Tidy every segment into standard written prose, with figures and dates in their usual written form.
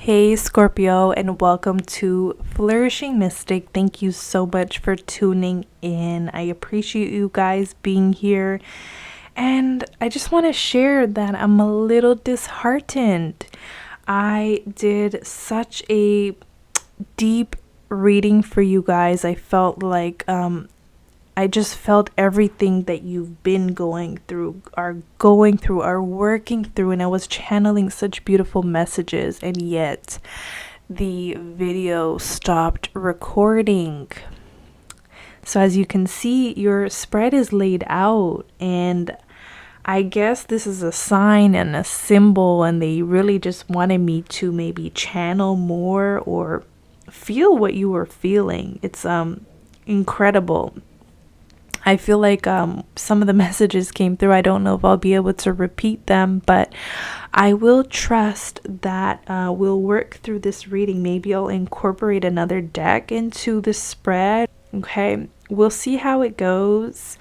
Hey Scorpio, and welcome to Flourishing Mystic. Thank you so much for tuning in. I appreciate you guys being here. And I just want to share that I'm a little disheartened. I did such a deep reading for you guys. I felt like I just felt everything that you've been going through, are working through, and I was channeling such beautiful messages, and yet the video stopped recording. So as you can see, your spread is laid out, and I guess this is a sign and a symbol, and they really just wanted me to maybe channel more or feel what you were feeling. It's incredible. I feel like some of the messages came through. I don't know if I'll be able to repeat them, but I will trust that we'll work through this reading. Maybe I'll incorporate another deck into the spread. Okay, we'll see how it goes.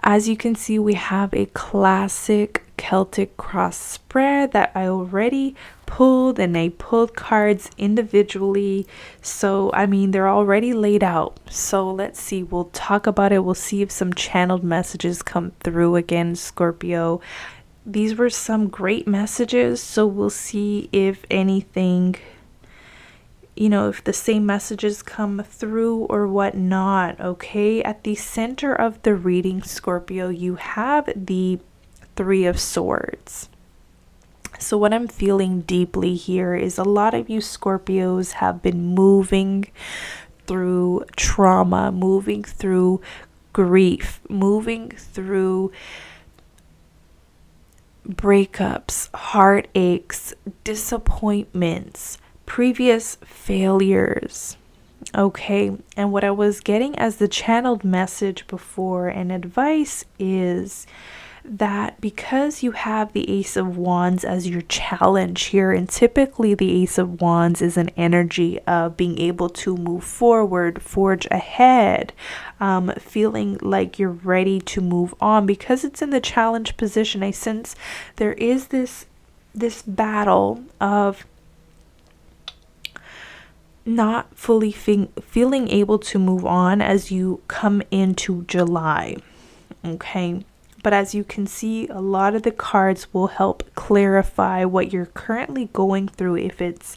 As you can see, we have a classic Celtic cross spread that I already pulled, and I pulled cards individually. So, I mean, they're already laid out. So let's see, we'll talk about it. We'll see if some channeled messages come through again, Scorpio. These were some great messages. So we'll see if anything, if the same messages come through or whatnot. Okay, at the center of the reading, Scorpio, you have the Three of Swords. So what I'm feeling deeply here is a lot of you Scorpios have been moving through trauma, moving through grief, moving through breakups, heartaches, disappointments, previous failures. Okay, and what I was getting as the channeled message before and advice is that because you have the Ace of Wands as your challenge here, and typically the Ace of Wands is an energy of being able to move forward, forge ahead, feeling like you're ready to move on. Because it's in the challenge position, I sense there is this battle of not fully feeling able to move on as you come into July. Okay, but as you can see, a lot of the cards will help clarify what you're currently going through. If it's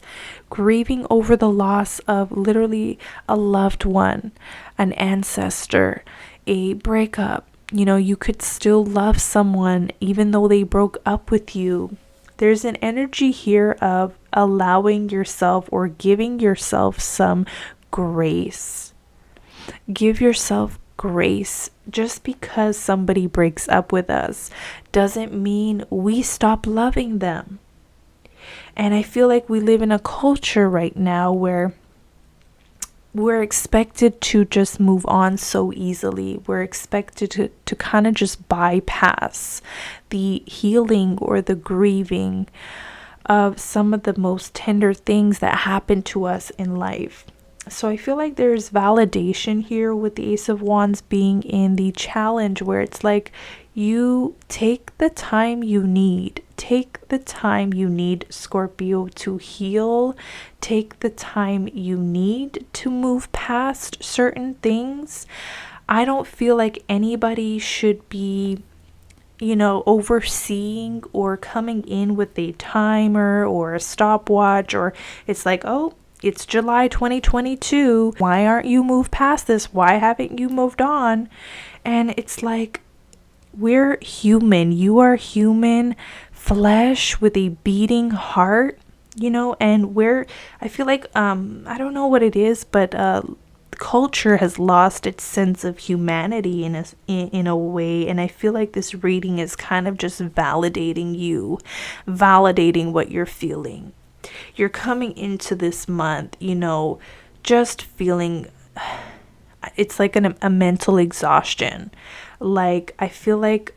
grieving over the loss of literally a loved one, an ancestor, a breakup, you could still love someone even though they broke up with you. There's an energy here of allowing yourself or giving yourself some grace. Give yourself grace. Just because somebody breaks up with us doesn't mean we stop loving them. And I feel like we live in a culture right now where we're expected to just move on so easily. We're expected to kind of just bypass the healing or the grieving of some of the most tender things that happen to us in life. So I feel like there's validation here with the Ace of Wands being in the challenge, where it's like you take the time you need. Take the time you need, Scorpio, to heal. Take the time you need to move past certain things. I don't feel like anybody should be overseeing or coming in with a timer or a stopwatch, or it's like, oh, it's July 2022. Why aren't you moved past this? Why haven't you moved on? And it's like, we're human. You are human flesh with a beating heart, and I feel like, I don't know what it is, but culture has lost its sense of humanity in a way, and I feel like this reading is kind of just validating you, validating what you're feeling. You're coming into this month, just feeling, it's like a mental exhaustion. Like, I feel like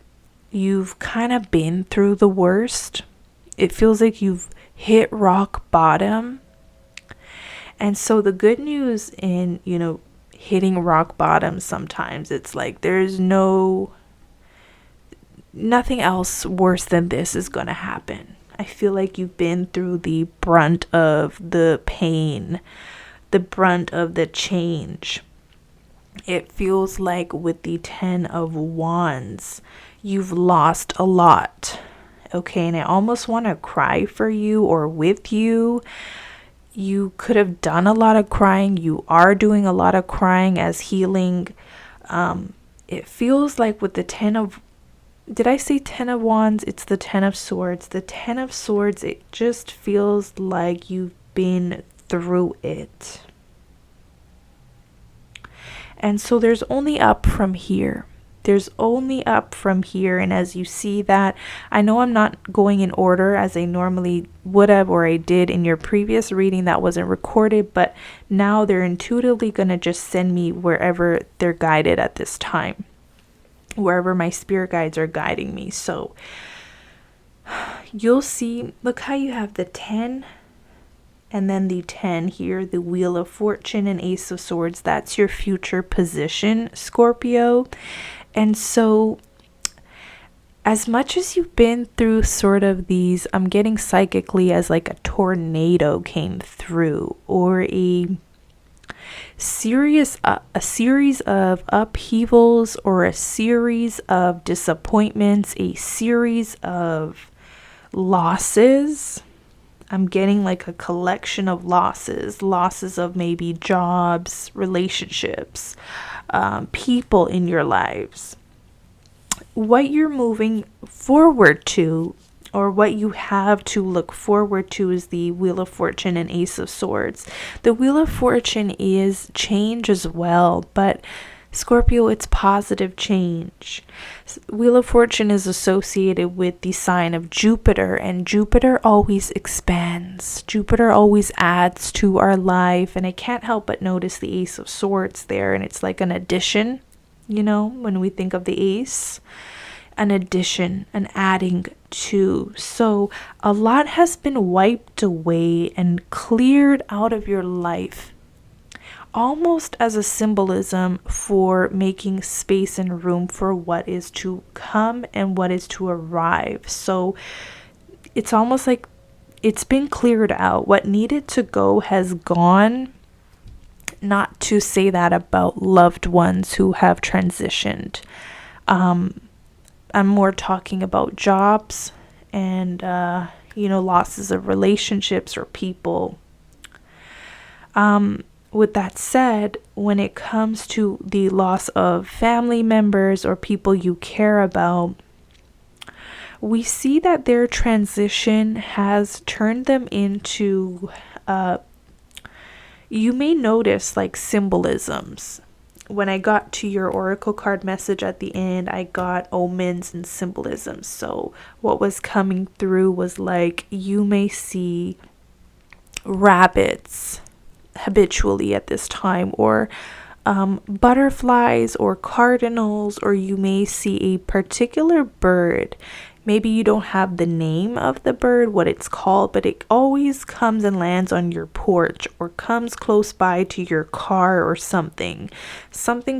you've kind of been through the worst. It feels like you've hit rock bottom. And so the good news in, hitting rock bottom, sometimes it's like there's nothing else worse than this is going to happen. I feel like you've been through the brunt of the pain, the brunt of the change. It feels like with the 10 of Wands, you've lost a lot. Okay, and I almost want to cry for you or with you. You could have done a lot of crying. You are doing a lot of crying as healing. It feels like with the 10 of, did I say 10 of Wands? It's the 10 of Swords. The 10 of Swords, it just feels like you've been through it. And so there's only up from here. There's only up from here. And as you see that, I know I'm not going in order as I normally would have, or I did in your previous reading that wasn't recorded, but now they're intuitively going to just send me wherever they're guided at this time, wherever my spirit guides are guiding me. So you'll see, look how you have the 10 and then the 10 here, the Wheel of Fortune and Ace of Swords. That's your future position, Scorpio. And so as much as you've been through sort of these, I'm getting psychically as like a tornado came through, or a series of upheavals, or a series of disappointments, a series of losses. I'm getting like a collection of losses of maybe jobs, relationships, people in your lives. What you're moving forward to, or what you have to look forward to, is the Wheel of Fortune and Ace of Swords. The Wheel of Fortune is change as well, but Scorpio, it's positive change. Wheel of Fortune is associated with the sign of Jupiter, and Jupiter always expands. Jupiter always adds to our life, and I can't help but notice the Ace of Swords there, and it's like an addition, you know, when we think of the ace, an addition, an adding to. So a lot has been wiped away and cleared out of your life, almost as a symbolism for making space and room for what is to come and what is to arrive. So it's almost like it's been cleared out. What needed to go has gone. Not to say that about loved ones who have transitioned. I'm more talking about jobs and, losses of relationships or people. With that said, when it comes to the loss of family members or people you care about, we see that their transition has turned them into, you may notice like symbolisms. When I got to your oracle card message at the end, I got omens and symbolisms. So what was coming through was like, you may see rabbits habitually at this time, or butterflies or cardinals, or you may see a particular bird. Maybe you don't have the name of the bird, what it's called, but it always comes and lands on your porch or comes close by to your car or something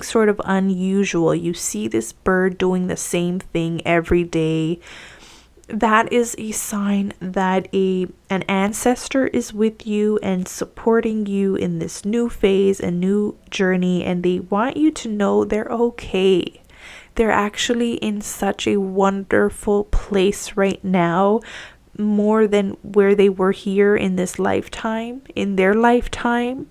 sort of unusual. You see this bird doing the same thing every day. That is a sign that an ancestor is with you and supporting you in this new phase and new journey, and they want you to know they're okay. They're actually in such a wonderful place right now, more than where they were here in this lifetime, in their lifetime.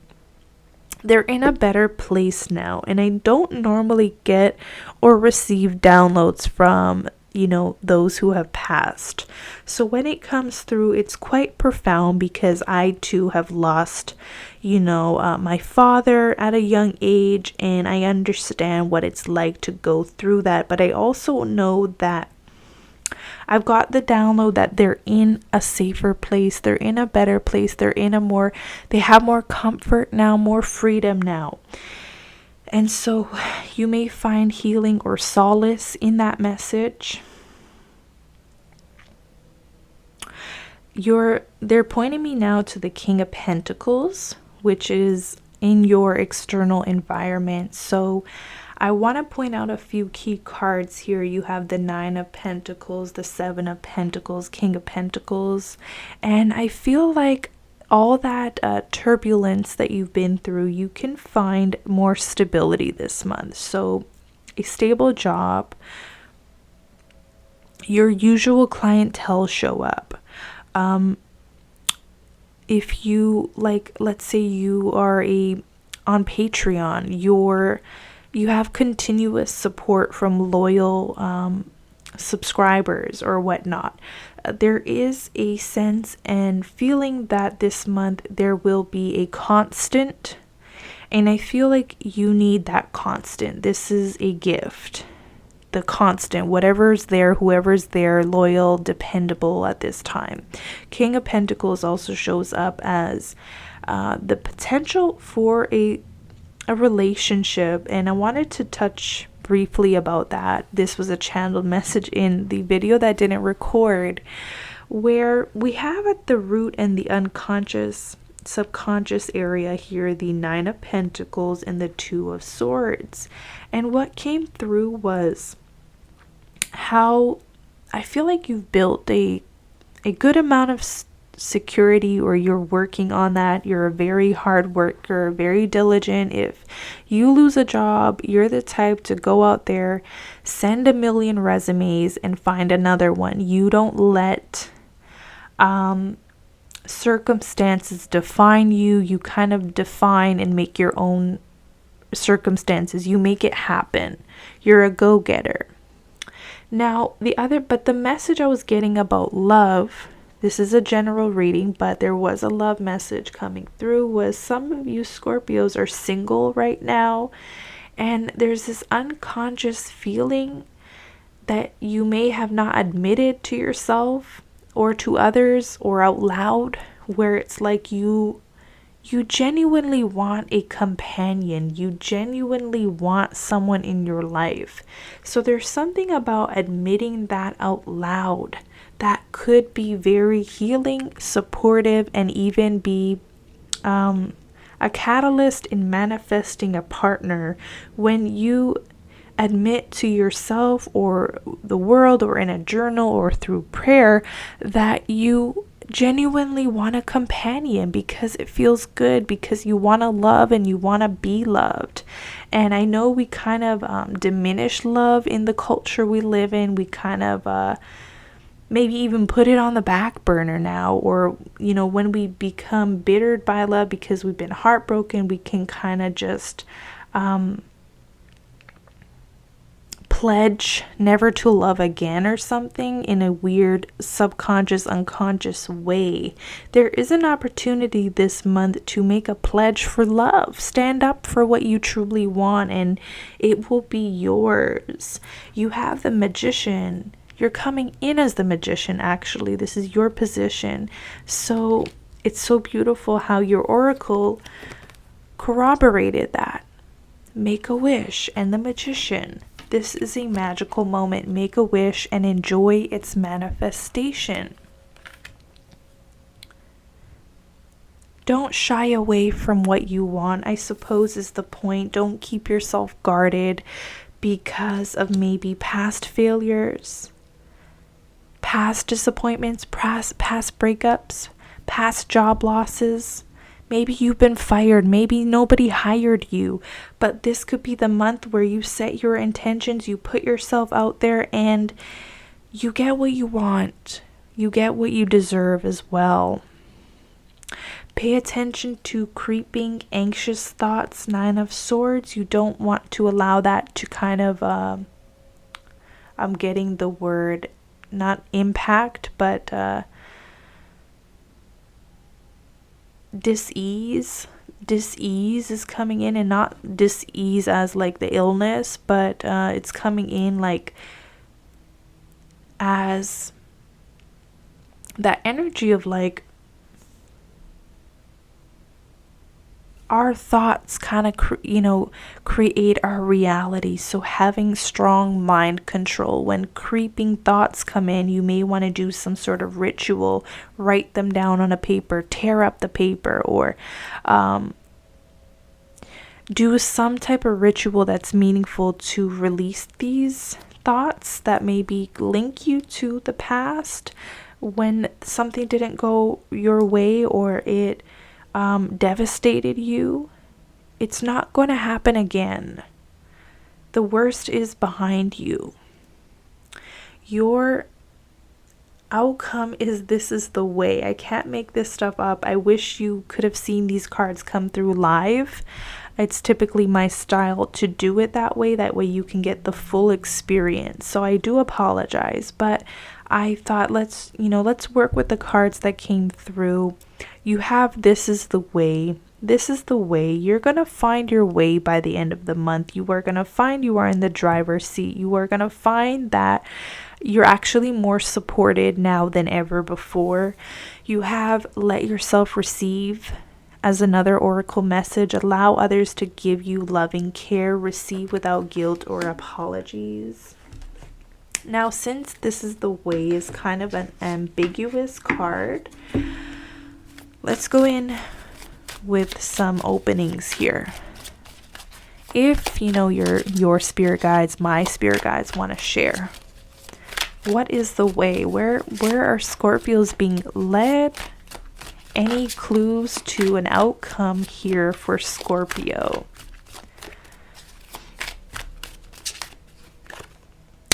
They're in a better place now, and I don't normally get or receive downloads from those who have passed. So when it comes through, it's quite profound, because I too have lost, my father at a young age, and I understand what it's like to go through that. But I also know that I've got the download that they're in a safer place, they're in a better place, they have more comfort now, more freedom now. And so you may find healing or solace in that message. They're pointing me now to the King of Pentacles, which is in your external environment. So I want to point out a few key cards here. You have the Nine of Pentacles, the Seven of Pentacles, King of Pentacles, and I feel like all that turbulence that you've been through, you can find more stability this month. So a stable job, your usual clientele show up. If you, like, let's say you are on Patreon, you have continuous support from loyal subscribers or whatnot. There is a sense and feeling that this month there will be a constant, and I feel like you need that constant. This is a gift. The constant, whatever's there, whoever's there, loyal, dependable at this time. King of Pentacles also shows up as the potential for a relationship, and I wanted to touch briefly about that. This was a channeled message in the video that I didn't record, where we have at the root and the unconscious subconscious area here the Nine of Pentacles and the Two of Swords. And what came through was how I feel like you've built a good amount of security, or you're working on that. You're a very hard worker, very diligent. If you lose a job, you're the type to go out there, send a million resumes and find another one. You don't let circumstances define you. You kind of define and make your own circumstances. You make it happen. You're a go-getter. Now, the message I was getting about love, this is a general reading, but there was a love message coming through, was some of you Scorpios are single right now, and there's this unconscious feeling that you may have not admitted to yourself or to others or out loud, where it's like you genuinely want a companion. You genuinely want someone in your life. So there's something about admitting that out loud that could be very healing, supportive, and even be a catalyst in manifesting a partner. When you admit to yourself or the world, or in a journal or through prayer, that you genuinely want a companion, because it feels good, because you want to love and you want to be loved. And I know we kind of diminish love in the culture we live in. We kind of maybe even put it on the back burner now, or when we become bittered by love because we've been heartbroken, we can kind of just pledge never to love again or something in a weird subconscious, unconscious way. There is an opportunity this month to make a pledge for love. Stand up for what you truly want, and it will be yours. You have the Magician. You're coming in as the Magician, actually. This is your position. So it's so beautiful how your oracle corroborated that. Make a wish and the Magician. This is a magical moment. Make a wish and enjoy its manifestation. Don't shy away from what you want, I suppose, is the point. Don't keep yourself guarded because of maybe past failures, past disappointments, past breakups, past job losses. Maybe you've been fired. Maybe nobody hired you. But this could be the month where you set your intentions, you put yourself out there, and you get what you want. You get what you deserve as well. Pay attention to creeping, anxious thoughts. Nine of Swords. You don't want to allow that to kind of, I'm getting the word, not impact, but dis-ease is coming in, and not dis-ease as like the illness, but it's coming in like as that energy of like our thoughts kind of create our reality. So having strong mind control. When creeping thoughts come in, you may want to do some sort of ritual, write them down on a paper, tear up the paper, or do some type of ritual that's meaningful to release these thoughts that maybe link you to the past when something didn't go your way or it devastated you. It's not going to happen again. The worst is behind you. Your outcome is, this is the way. I can't make this stuff up. I wish you could have seen these cards come through live. It's typically my style to do it that way. That way you can get the full experience. So I do apologize, but I thought let's work with the cards that came through. You have this is the way. This is the way. You're going to find your way by the end of the month. You are going to find you are in the driver's seat. You are going to find that you're actually more supported now than ever before. You have let yourself receive as another oracle message. Allow others to give you loving care. Receive without guilt or apologies. Now, since this is the way is kind of an ambiguous card, let's go in with some openings here. If your spirit guides, my spirit guides want to share, what is the way? Where are Scorpios being led? Any clues to an outcome here for Scorpio?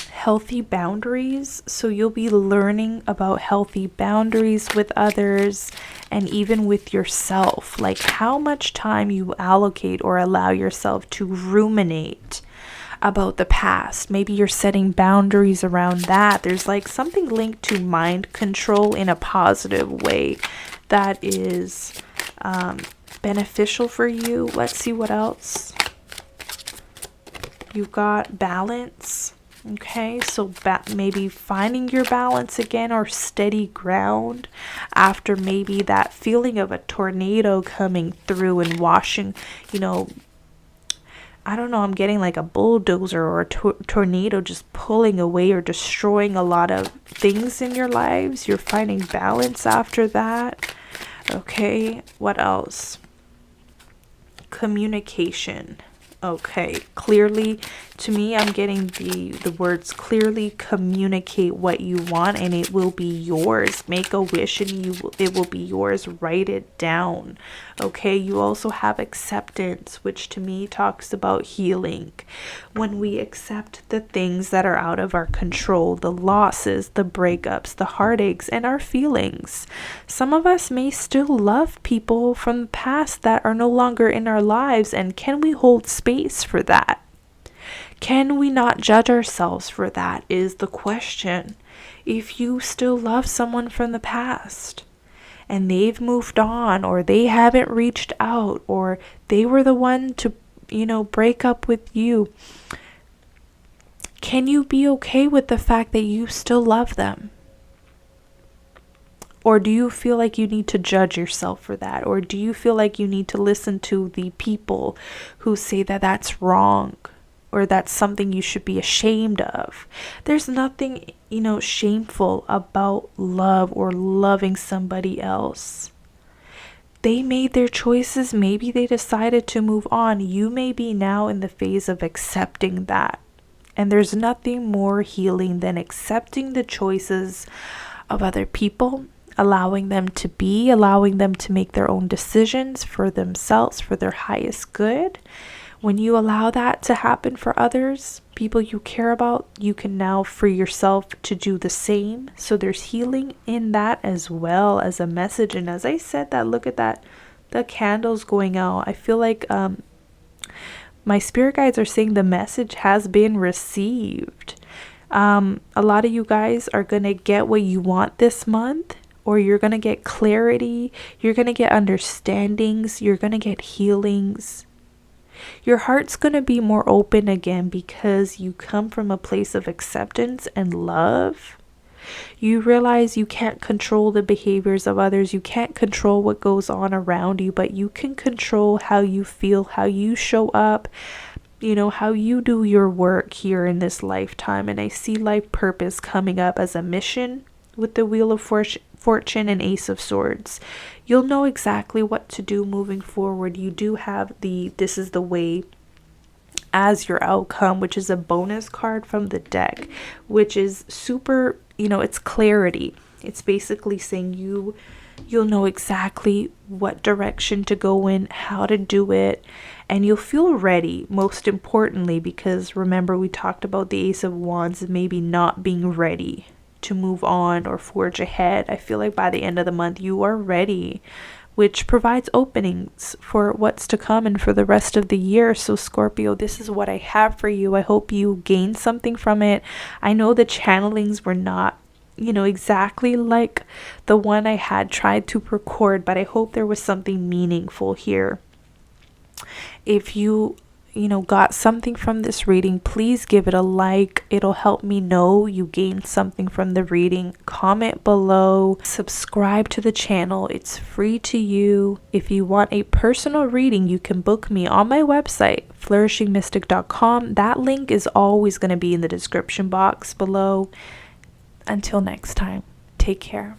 Healthy boundaries. So you'll be learning about healthy boundaries with others and even with yourself. Like how much time you allocate or allow yourself to ruminate about the past. Maybe you're setting boundaries around that. There's like something linked to mind control in a positive way that is beneficial for you. Let's see what else. You've got balance. Okay, so maybe finding your balance again or steady ground after maybe that feeling of a tornado coming through and washing, I don't know, I'm getting like a bulldozer or a tornado just pulling away or destroying a lot of things in your lives. You're finding balance after that. Okay, what else? Communication. Okay, clearly, to me, I'm getting the words clearly communicate what you want and it will be yours. Make a wish and it will be yours. Write it down. Okay, you also have acceptance, which to me talks about healing. When we accept the things that are out of our control, the losses, the breakups, the heartaches, and our feelings. Some of us may still love people from the past that are no longer in our lives, and can we hold space for that? Can we not judge ourselves for that is the question. If you still love someone from the past and they've moved on or they haven't reached out or they were the one to, break up with you, can you be okay with the fact that you still love them? Or do you feel like you need to judge yourself for that? Or do you feel like you need to listen to the people who say that that's wrong? Or that's something you should be ashamed of? There's nothing, shameful about love or loving somebody else. They made their choices. Maybe they decided to move on. You may be now in the phase of accepting that. And there's nothing more healing than accepting the choices of other people, allowing them to be, allowing them to make their own decisions for themselves, for their highest good. When you allow that to happen for others, people you care about, you can now free yourself to do the same. So there's healing in that as well as a message. And as I said that, look at that, the candles going out. I feel like my spirit guides are saying the message has been received. A lot of you guys are going to get what you want this month, or you're going to get clarity. You're going to get understandings. You're going to get healings. Your heart's going to be more open again because you come from a place of acceptance and love. You realize you can't control the behaviors of others. You can't control what goes on around you, but you can control how you feel, how you show up, how you do your work here in this lifetime. And I see life purpose coming up as a mission with the Wheel of Fortune and Ace of Swords. You'll know exactly what to do moving forward. You do have the This is the Way as your outcome, which is a bonus card from the deck, which is super, it's clarity. It's basically saying you'll know exactly what direction to go in, how to do it, and you'll feel ready, most importantly, because remember we talked about the Ace of Wands maybe not being ready to move on or forge ahead. I feel like by the end of the month you are ready, which provides openings for what's to come and for the rest of the year. So Scorpio, this is what I have for you. I hope you gained something from it. I know the channelings were not exactly like the one I had tried to record, but I hope there was something meaningful here. If you got something from this reading, please give it a like. It'll help me know you gained something from the reading. Comment below, subscribe to the channel. It's free to you. If you want a personal reading, you can book me on my website, flourishingmystic.com. That link is always going to be in the description box below. Until next time, take care.